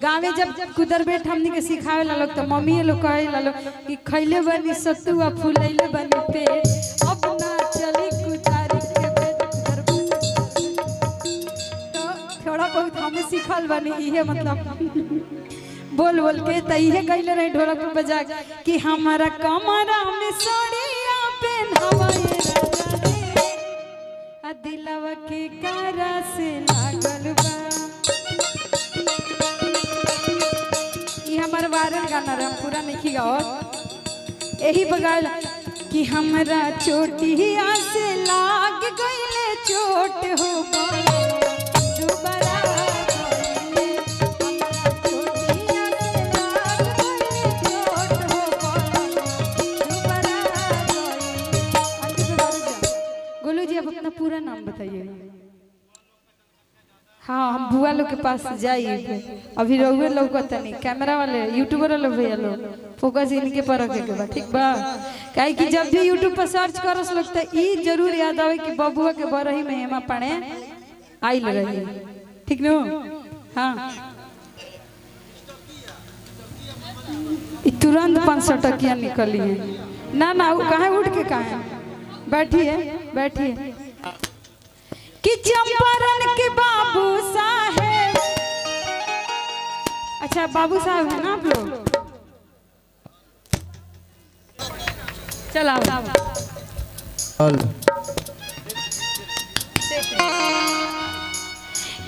गाँव में जब कुदर बैठ हमनी के सिखावे ला लोग तो मम्मी लोग कहे ला लोग कि खैले बनी सत्तू आ फुलैले बनी पेट अब ना चली कुदारी के पेट कुदर तो थोड़ा बहुत हमें सिखल बनी इहे मतलब बोल बोल के त इहे कइले रहे ढोलक पे बजा कि हमारा कमरा में साड़िया पहनावे आ दिलवा के कारा से लागल बा हमारे वायरल गाना रे पूरा नहीं गाओ यही बगाल कि हमरा चोटिया से लाग गईले चोट हो दोबारा गोलू जी अब अपना पूरा नाम बताइए। हाँ हम बुआ लोग के पास जाइए अभी रहुए लोग नहीं कैमरा वाले यूट्यूबर वाले भैया लोग फोकस इनके पर रखे के बा ठीक बा काहे कि जब भी यूट्यूब पर सर्च करस लगता ई जरूर याद आवे कि बबुआ के बरही में हेमा पड़े आइल रही ठीक नो। हाँ तुरंत 500 टकिया निकली है ना ना कहाँ उठ के कहाँ बैठिए बैठिए कि चंपारण के बाबू साहेब। अच्छा बाबू साहब है ना आप लोग चला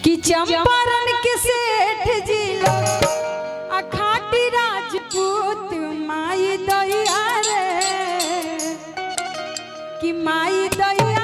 कि चंपारण के सेठ जी लोग अखाटी राजपूत माई दैया रे कि माई दैया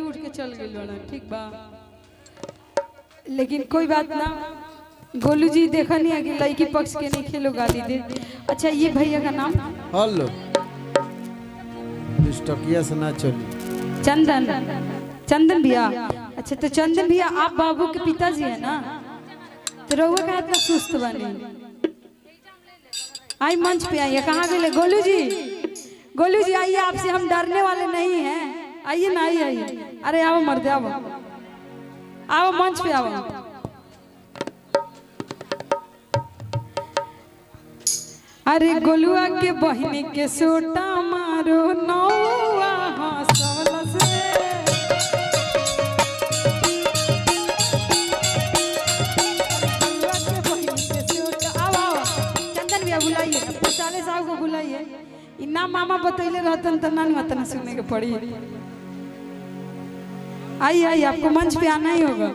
ठीक बा लेकिन कोई बात ना गोलू जी देखा नहीं है कि लड़की पक्ष के नहीं खेलो गाली दे। अच्छा ये भैया का नाम हेलो टकिया से ना चली चंदन चंदन भैया। अच्छा तो चंदन भैया आप बाबू के पिताजी है ना तो रहुआ का इतना सुस्त बने आई मंच पे आइए। कहाँ गए गोलू जी? गोलू जी आइए आपसे हम डरने वाले नहीं हैं आइए ना आइए आइए। अरे आओ मर्द आओ आओ मंच पे आओ। अरे गोलुआ के बहनी के सोटा मारो नौआ हंसवलस चंदन भैया बुलाइए पुसाले साहब को बुलाइए। इना मामा बतैले रहतन त ना मतना सुने के पड़ी। आइए आइए आपको मंच पे आना ही होगा।